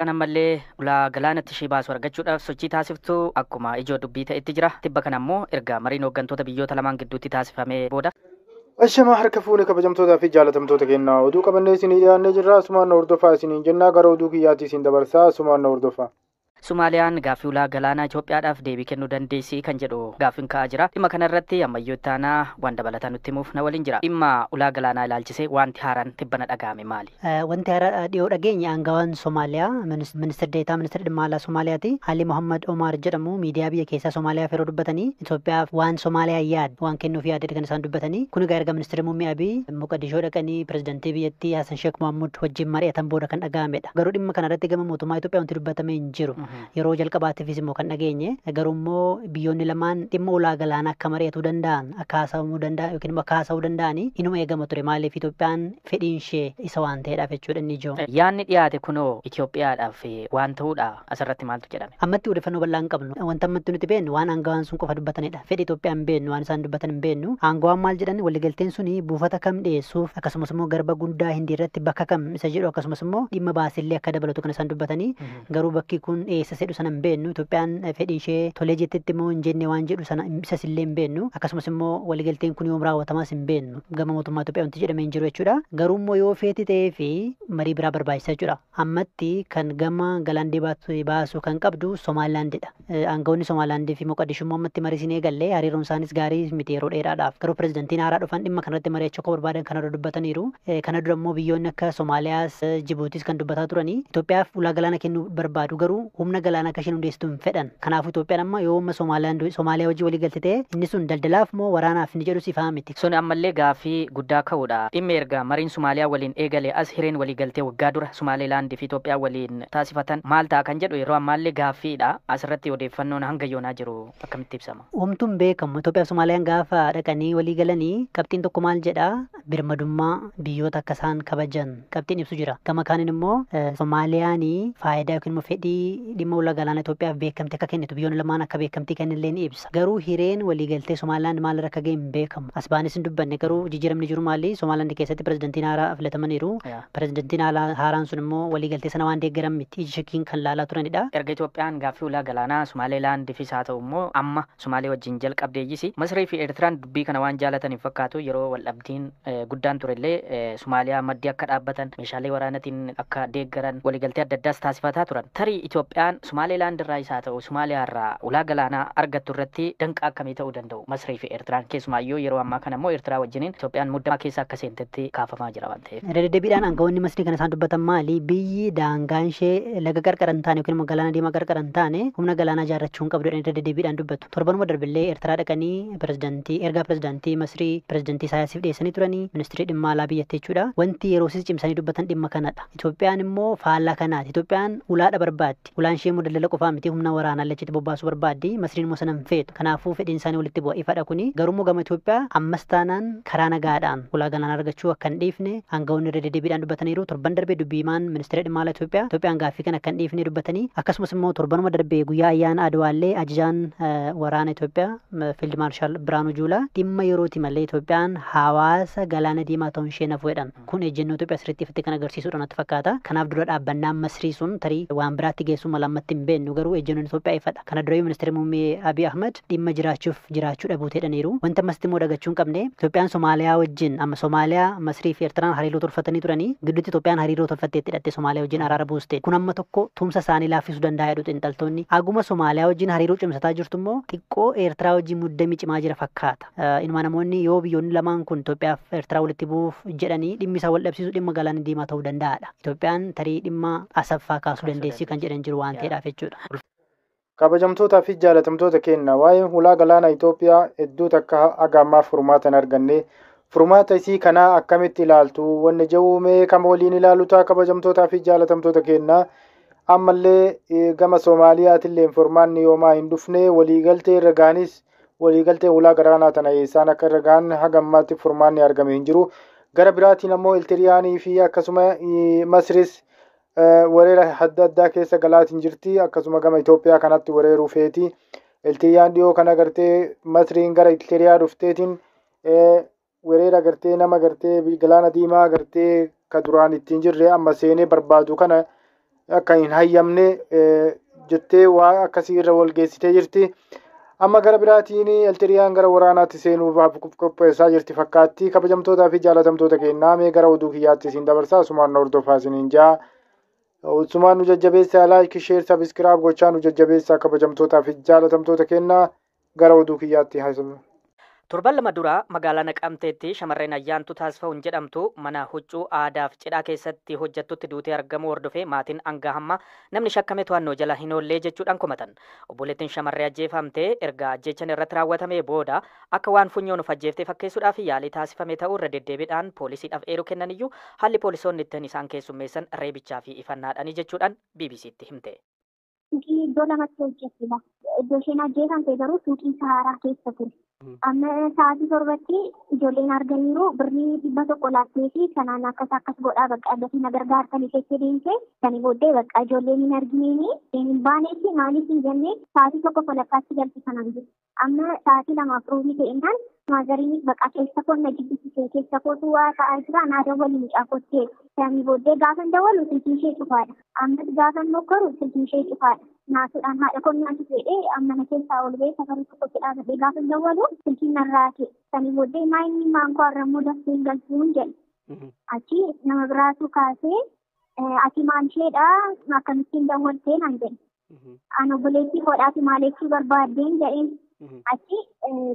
Kana malee ulaa galaanatti ishee baasu argachuudhaaf sochii taasiftuu akkuma ijoo dubbii ta'etti jira. Tibba kana immoo erga mariin hooggantoota biyyoota lamaan gidduutti taasifamee booda. Ashama harka fuune kabajamtootaa fi jaalatamtoota kennaa oduu qabannee isinii dhiyaannee jirra. Asumaan hordofaa isiniin jennaa gara oduu kiyyaatti isin dabarsaa. Asumaan hordofaa. Sumaaliyaan gaaffii ulaa galaanaa Itoophiyaadhaaf deebii kennuu dandeessi kan jedhu gaaffiin ka'aa jira. Dhimma kanarratti ammayyoo taanaa waan dabalataan nutti himuuf na waliin jira. Dhimma ulaa galaanaa ilaalchisee wanti haaraan tibbana dhaga'ame maali? Wanti haaraa dhiyoo dhageenya aangawaan Somaaliyaa ministeera deetaa ministeera dhimma alaa Somaaliyaati. Ali Muhammad Omar jedhamu miidiyaa biyya keessaa Somaaliyaaf yeroo dubbatanii Itoophiyaaf waan Somaaliyaa yaad waan kennuuf yaadde kan isaan dubbatanii. Kun egaa erga ministeera muummee Abiy Moqodishoo dhaqanii pirezidaantii biyyattii Hasan Sheekh Mohammud wajjin mari'atan booda kan dhaga'amedha. Garuu dhimma kanarratti gama mootummaa Itoophiyaa wanti dubbatamee hin jiru. Yeroo jalqabaatiifis immoo kan dhageenye garuu immoo biyyoonni lamaan dhimma ulaa galaanaa akka mari'atuu danda'an akka haasa'uu danda'an yookiin immoo akka haasa'uu danda'anii inuma eegama ture maaliif Itoophiyaan fedhiin ishee isa waan ta'eedhaaf jechuudha inni ijoo. Yaanni dhiyaate kunoo Itoophiyaadhaaf waan ta'uudha asirratti maaltu jedhame? Ammatti odeeffannoo bal'aa hin qabnu. Wanta ammatti nuti beennu waan aangawaan sun qofa dubbatanidha. Fedhii Itoophiyaa hin beennu waan isaan dubbatan hin beennu. Aangawaan maal jedhan waliigalteen suni buufata kam dhiyeessuuf akkasumas immoo garba guddaa Hindii irratti bakka kam isa jedhu akkasumas immoo dhimma baasillee akka dabalatu kan isaan dubbatanii garuu bakki kun eessa jedhu sana hin beennu. Itoophiyaan fedhii ishee tolee jettetti immoo hin jenne waan jedhu sana isas illee hin beennu. Akkasumas immoo waliigalteen kun yoom raawwatamas hin beennu. Gama mootummaa Itoophiyaa wanti jedhamee hin jiru jechuudha. Garuu immoo yoo feeti ta'ee fi marii biraa barbaachisa jechuudha. Ammatti kan gama galaandii baasu kan qabdu Somaalilaandidha. Aangawoonni Somaalilaandii fi Moqodishoo immoo ammatti marii isin eegalle hariiroon isaanis gaarii miti yeroo dheeraadhaaf. Garuu pirezidaantiin haaraa dhufan dhimma kanarratti mari'achuu akka barbaadan kanarra dubbataniiru. Kana dura immoo biyyoonni akka Somaaliyaas Jibuutis kan dubbataa turanii Itoophiyaaf ulaa galaana kennuu barbaadu garuu humna galaana akka isheen hundeessitu hin fedhan. Kanaafuu Itoophiyaan amma yooma Somaaliyaa wajjin walii galtee inni sun daldalaaf moo waraanaaf inni jedhu sifaa miti. Sun ammallee gaaffii guddaa ka'uudha. Dhimma erga mariin Somaaliyaa waliin eegale as hireen walii galtee waggaa dura Somaalilaandii fi Itoophiyaa waliin taasifatan maal ta'a kan jedhu yeroo ammaallee gaaffiidha. Asirratti odeeffannoon hanga yoonaa jiru akkamitti ibsama? Homtuun beekamu Itoophiyaa fi Soomaaliyaan gaafa dhaqanii walii galanii qabxiin tokko maal jedha birmadummaa biyyoota akka isaan kabajan qabxiin ibsu jira. Gama kaaniin immoo Soomaaliyaan faayidaa yookiin immoo fedhii dhimma ulaa galaana Itoophiyaaf beekamte akka kennitu biyyoonni lamaan akka beekamtii kennillee ni ibsa. Garuu hireen waliigaltee Somaalilaand maalirra akka ga'e hin beekamu. Asbaanis hin dubbanne garuu jijjiiramni jiru maali? Somaalilaand keessatti pirezidaantiin haaraa filatamaniiru. Pirezidaantiin haaraan sun immoo waliigaltee sana waan deeggaran miti iji shakkiin kan laalaa turanidha. Erga Itoophiyaan gaaffii ulaa galaanaa Somaalilaandifis haa ta'u immoo amma Somaalee wajjin jalqabdeeyyisi. Masrii fi Eertiraan dubbii kana waan jaalataniif fakkaatu yeroo waldhabdiin guddaan turellee Somaaliyaa maddii akka dhaabbatan meeshaalee waraanatiin akka deeggaran waliigaltee adda addaas taasifataa turan. Tarii Itoophiyaan Somaalilaand irraa isaa ta'u Somaaliyaa irraa ulaa galaanaa argattu irratti danqa akkamii ta'uu danda'u? Masrii fi Eertiraan keessumaayyuu yeroo ammaa kana immoo Eertiraa wajjiniin Itoophiyaan muddamaa keessa akka seentetti kaafamaa jira waan ta'eef. Deddeebiidhaan aangawoonni Masrii kana isaan dubbatan maali? Biyyi daangaan ishee laga qarqara hin taane yookiin immoo galaana diimaa qarqara hin taane humna galaanaa ijaarrachuu hin qabdu jedhanii deddeebiidhaan dubbatu. Torbanuma darbillee Eertiraa dhaqanii ergaa pirezidaantii Masrii pirezidaantii Isaayyaasiif dhiyeessanii turanii ministirii dhimma alaa biyyattii jechuudha. Wanti yeroo isis cimsanii dubbatan dhimma kanadha. Itoophiyaan immoo faallaa kanaati. Itoophiyaan ulaadha barbaaddi. Ulaan ishee immoo daldala qofaa miti humna waraanaa lachitti bobbaasuu barbaaddi. Masriin immoo sana hin feetu. Kanaafuu fedhiin isaanii walitti bu'a ifadha kuni. Garuu immoo gama Itoophiyaa ammas taanaan karaa nagaadhaan ulaa galaanaa argachuu akka hin dhiifne aangawoonni irra deddeebiidhaan dubbataniiru. Torban darbee dubbiimaan ministeera dhimma alaa Itoophiyaan gaaffii kana akka hin dhiifne dubbatanii akkasumas immoo torbanuma darbee guyyaa ayyaana Adwaallee ajajaan waraana Itoophiyaa Fiild Maarshaal Biraanuu Juulaa dhimma yerooti malee Itoophiyaan hawaasa galaana diimaa ta'uun ishee naaf jedhan. Kun ejjennoo Itoophiyaa sirriitti ifitti kan agarsiisudha natti fakkaata. Kanaaf dura dhaabbannaan Masrii sun tarii waan biraatti geessuu mala ammatti hin beennu garuu ejjennoon Itoophiyaa ifadha. Kana dura ministeera muummee Abiy Ahmed dhimma jiraachuu dhabuutu jedhaniiru. Wanta ammatti immoo dagachuu hin qabne Itoophiyaan Somaaliyaa wajjin amma Somaaliyaa Masrii fi Eertiraan hariiroo tolfatanii turanii gidduutti Itoophiyaan hariiroo tolfatteetti hidhatte Somaaliyaa wajjin araara buuste. Kun amma tokko tumsa isaanii laaffisuu danda'a jedhu xiinxaltoonni. Aguma Somaaliyaa wajjin hariiroo cimsataa jirtu immoo xiqqoo Eertiraa wajjin muddamii cimaa jira fakkaata. Inuma namoonni yoo biyyoonni lamaan kun Itoophiyaa fi Eertiraa walitti bu'uuf jedhanii dhimmi isaa wal dhabsiisu dhimma galaana diimaa ta'uu danda'adha. Itoophiyaan tarii dhimma asaffaa kaasuu dandeessi kan jedhan jiru waan ta'eedhaaf jechuudha. Kabajamtootaa fi jaalatamtoota keenya waa'ee ulaa galaana Itoophiyaa hedduu takka haga ammaaf furmaata hin arganne. Furmaata isii kanaa akkamitti ilaaltu? Wanni jawuumee kam waliin ilaalu ta'a kabajamtootaa fi jaalatamtoota keenya. Ammallee gama Soomaaliyaatillee furmaanni yoomaa hin dhufne waliigaltee irra gaanis waliigaltee ulaa galaanaa tana eessaan akka irra gaan haga ammaatti furmaanni argame hin jiru. Gara biraatiin ammoo Eertiriyaanii fi akkasuma Masris weerara adda addaa keessa galaatiin jirti. Akkasuma gama Itoophiyaa kanatti weeraruu feeti. Eertiriyaan dhiyoo kana gartee Masriin gara Eertiriyaa dhufteetiin weerara gartee nama gartee galaana diimaa gartee ka duraan ittiin jirre amma seenee barbaadu kana akka hin hayyamne jettee waa akkasii irra wal geessitee jirti. Amma gara biraatiin Eltiriyaan gara waraanaatti seenuuf qopheessaa jirti fakkaatti. Kabajamtootaa fi jaalatamtoota keenyaa mee gara oduu kiyyaatti isin dabarsaa. Sumaan hordofaa isiniin jaa. Sumaan nu jajjabeessaa laayik sheer sabiskiraayib gochaa nu jajjabeessaa kabajamtootaa fi jaalatamtoota keenyaa gara oduu kiyyaatti haasofna. Torban lama duraa magaalaa Naqamteetti shamarreen Ayyaantuu Taasifa'uun jedhamtu mana huccuu aadaaf cidhaa keessatti hojjettutti duutee argamuu hordofee maatiin hanga hamma namni shakkame to'annoo jala hin oollee jechuudhaan komatan. Obboleettiin shamarree ajjeefamtee erga ajjechaan irratti raawwatamee booda akka waan funyoon of ajjeeftee fakkeessuudhaaf yaalii taasifame ta'uu irra deddeebiidhaan poolisiidhaaf eeruu kennan iyyuu haalli poolisoonni ittiin isaan keessummeessan reebichaa fi ifannaadhaanii jechuudhaan BBC'tti himte. Iddoo lamatti hojjettudha. Iddoo isheen ajjeefamte garuu suuqii Sahaaraa keessa ture. Amma sa'aatii torbatti ijoolleen arganiiru birrii 100 laattee fi sanaan akkas godhaa bakka addatti na gargaartanii keessa deemte sani booddee bakka ijoolleen hin argineeni hin baaneefi maaliif hin jennee sa'aatii 1:00 galti sanaan jiru. Amma sa'aatii 2 ta'ennaan maazariinis bakka keessa koo na jibbisisee keessa kootu waa ta'aa jira naada waliin caakottee sani booddee gaafa dawalu silkii ishee cufaadha. Ammas gaafa mokkoru silkii ishee cufaadha. Naasuudhaan haadha konnyaatu fedhee ammana keessaa ol ba'ee safarii tokkotti dhaabatee gaafa dawalu silkiin narraa ka'e. Sani booddee maayinni maankoo har'ammoo dafee galchuun jedhe. Achi nama biraatu kaasee ati maal isheedhaa akkamittiin dawwaltee naan jedhe. Ani obboleettii hodhaati maaliif barbaaddeen jedheen. Achi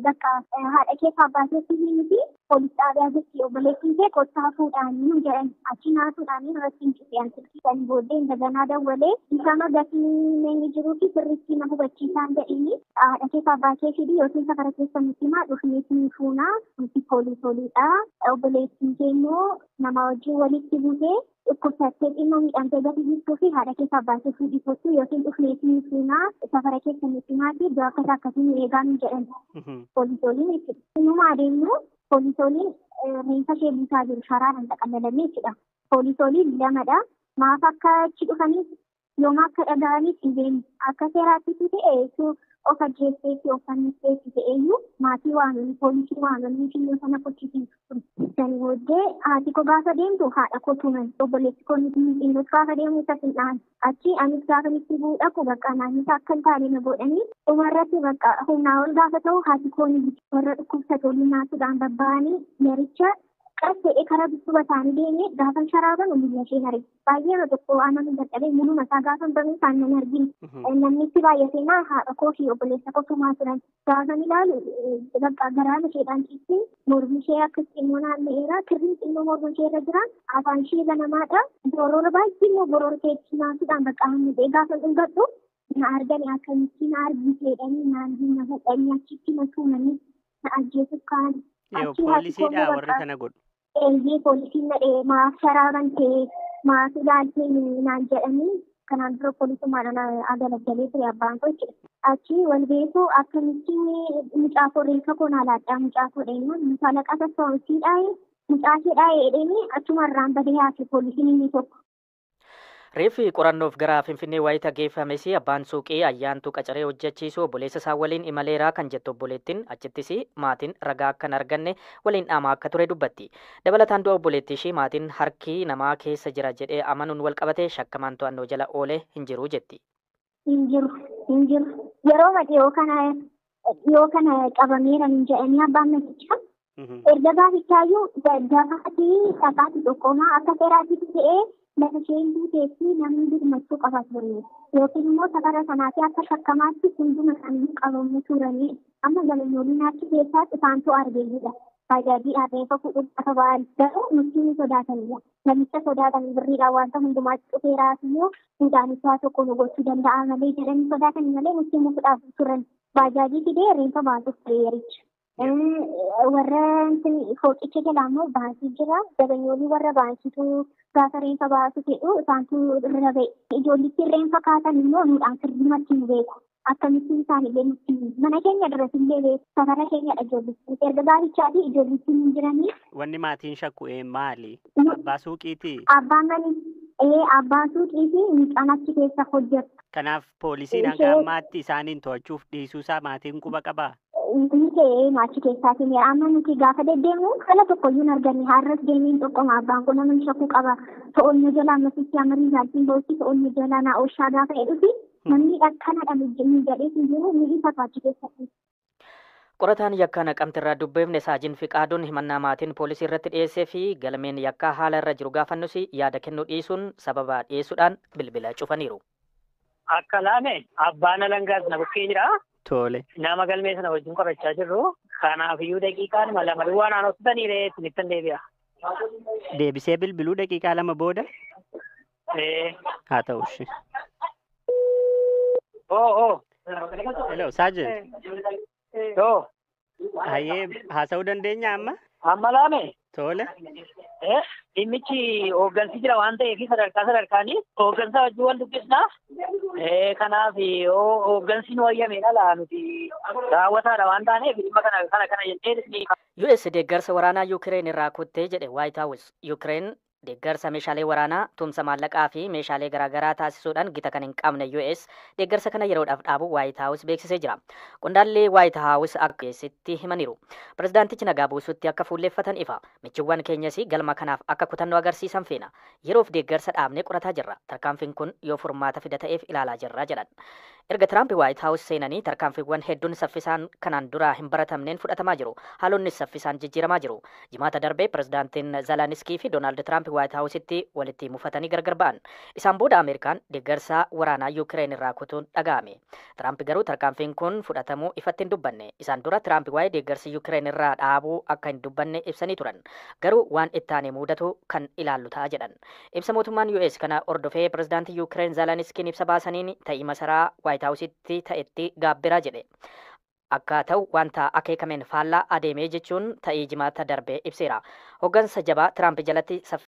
bakka haadha keessa abbaateetti miti poolis xaabiyaa jirti obboleettiin kee kottaa fuudhaanii jedhan achi naasuudhaanii irratti hin cufeen silkiisanii booddee indaganaa dawwalee isama gatiin inni jiruu fi sirriitti na hubachiisaan jedhanii haadha keessa abbaa kee fidii yookiin safara keessa nutti himaa dhufneetii fuunaa nuti poolisooliidha obboleettiin kee immoo nama wajjin walitti buutee dhukkubsattee dhimma miidhamtee gadi jirtuu fi haadha keessa abbaa kee fidii yookiin dhufneetii fuunaa safara keessa nutti himaa fi iddoo akkasiin eegaan jedhan poolisooliin jechuudha. Innuma adeemnu poolisooliin reeffa ishee buusaa jiru sharaadhaan xaqallalamee jechuudha. Poolisooliin lamadha. Maaf akka achi dhufaniif yooma akka dhaga'aniif hin beeknu. Akka seeraattis ta'e of ajjeesseefi of fannisteefi ta'eyyuu maatii waamanii poolisii waamanii fiyyoo sana qochisiisu. Sani booddee haati koo gaafa deemtu haadha koo tuman obboleessi koo innis gaafa deemu isa fil'aan achi anis gaafa itti buudhaku bakka naannisa akka hin taane na godhanii dhumarratti bakka humnaa ol gaafa ta'u haati koo ni warra dhukkubsate olii naasuudhaan babba'anii yericha qas ta'e karaa dudduuba isaanii deemee gaafa sharaaban biyya isheen arge baay'ee tokko amanuu dadhabee muluma isaa gaafa banuu isaan nan arginu. Namni itti baay'ateenaa haadha koo fi obboleessa koo tumaa turan gaafa ilaalu bakka garaan isheedhaan ciisti mormi ishee akka xinnoo naanna'eera kirriin xinnoo morma ishee irra jira afaan ishee banamaadha borora baay'ee immoo borora keetti naasuudhaan bakka hammatee gaafa dhungadhu na argani akkamitti na argiteedhanii naannoo na fuudhanii achitti na tuumanii na ajjeesuuf ka'an. Poolisiidha warri kana godhu. Eeyyee poolisiin nadhee maaf sharaaban ta'e maaf ilaaltee naan jedhanii kanaan dura poolisummaadhaan agalagalee ture abbaan koo jechuudha. Achi wal beekuu akkamitti mucaafoo reeffa koo naalaadhaa mucaafoo dheenyaan mucaa laqaa sassaabamsiidhaa mucaa isheedhaa jedhanii achumarraan badee hafe poolisiin inni tokko. Reeffi qorannoof gara Finfinnee wayita geeffames abbaan suuqii Ayyaantuu qacaree hojjechiisu obboleessa isaa waliin imaleeraa kan jettu obboleettiin achittis maatiin ragaa akka hin arganne waliin dhaamaa akka ture dubbatti. Dabalataan du'a obboleettii ishii maatiin harki namaa keessa jira jedhee amanuun wal qabatee shakkamaan to'annoo jala oolee hin jiru jetti. Hin jiru. Yeroo dhiyoo kana qabameera hin jedhanii abbaan namicha. Erga gaafichaayyuu gaafatii dhaqaatii tokkomaa akka seeraatti ta'ee lafa isheen duuteetti namni birmachuu qaba ture yookiin immoo safara sanaafi akka shakkamaatti hunduma isaanii qabamuu turanii amma galmeewwan achi keessaatti isaantu argeeyyiidha. Baajaajiidhaan reeffa fuudhuuf akka ba'an garuu nuti ni sodaatanidha. Namicha sodaatan birriidhaan wanta hundumaatti dhufeeraas immoo fuudhaan isaa tokko nu gochuu danda'a malee jedhanii sodaatanii malee nuti immoo fudhaaf turan. Baajaajii fidee reeffa baasuuf ture yericha. Warra fooqicha jalaa immoo baansii jira. Dabanyoolii warra baansitu gaafa reeffa baasu fedhu isaantu irra ba'e. Ijoollitti reeffa kaatan immoo nuudhaan sirriimatti nu beeku. Akkamittiin isaanillee nutti mana keenya duratti beeku. Safara keenyadha ijoollitti. Erga gaarichaati ijoollitti hin jiranii. Wanni maatiin shakku maali? Abbaa suuqiiti? Abbaa suuqiiti mucaan achi keessa hojjetu. Kanaaf poolisiin hanga ammaatti isaaniin to'achuuf dhiisuusaa maatiin quba qabaa? Inni ta'ee maachi keessaatiin amma nuti gaafa deddeemu kala tokkoyyuu hin arganne har'as deemiin tokkoma abbaan kun namni shakkuu qaba to'onni jala ammasitti amarii isaatiin bootti to'onni jala naa ooshaa gaafa jedhufi namni akkanadha mijjanii jedhee hin jiru ni isa maachi keessatti. Qorataan yakkaa Naqamteerraa dubbeefne Saajin Fiqaaduun himannaa maatiin poolisii irratti dhiyeessee fi galmeen yakkaa haala irra jiru gaafannus yaada kennuu dhiisuun sababa dhiyeessuudhaan bilbila cufaniiru. Akka laame abbaan alangaas na bukkee jira. Tole. Nama galmee sana wajjin qorachaa jirru. Kanaafiyyuu daqiiqaan lama duwwaa naan hoositaniire ittiin deebi'a. Deebisee bilbiluu daqiiqaa lama booda haa ta'uushi. Hello Saajin. Hayyee haasa'uu dandeenya amma? Amma laame. Tole. Dhimmichi hooggansi jira waan ta'eef sadarkaanii hooggansa wajjin wal dubbisna. Kanaaf hooggansi nu wayyameedha laa nuti raawwataadha waan taaneef dhimma kana jennee. US deeggarsa waraanaa Yuukireen irraa kuttee jedhe White House. Yuukireen deeggarsa meeshaalee waraanaa tumsa maallaqaa fi meeshaalee garaagaraa taasisuudhaan gita kan hin qabne US deeggarsa kana yeroodhaaf dhaabu White House beeksisee jira. Qondaallee White House akka keessatti himaniiru. Pirezidaantichi nagaa buusutti akka fuulleeffatan ifa. Michiiwwan keenyas galma kanaaf akka kutannoo agarsiisan feena. Yeroof deeggarsa dhaabnee qorataa jirra. Tarkaanfiin kun yoo furmaata fida ta'eef ilaalaa jirra jedhan. Erga Tiraamp White House seenanii tarkaanfiiwwan hedduun saffisaan kanaan dura hin baratamneen fudhatamaa jiru. Haalonnis saffisaan jijjiiramaa jiru. Jimaata darbee pirezidaantiin Zeleniskii fi Doonaald Tiraamp White Houseitti walitti mufatanii gargar ba'an. Isaan booda Ameerikaan deeggarsa waraanaa Yuukireen irraa kutuun dhaga'ame. Tiraamp garuu tarkaanfiin kun fudhatamuu ifatti hin dubbanne. Isaan dura Tiraamp waa'ee deeggarsi Yuukireen irraa dhaabuu akka hin dubbanne ibsanii turan. Garuu waan ittaanee mudatu kan ilaallu ta'a jedhan. Ibsa mootummaan US kana ordofee pirezidaantii Yuukireen Zeleniskiin ibsa baasaniin ta'ii masaraa White Houseitti ta'etti gaabbiraa jedhe. Akka ta'u wanta akeekameen faallaa adeemee jechuun ta'ii jimaata darbee ibseera. Hoggansa jabaa Tiraamp jalatti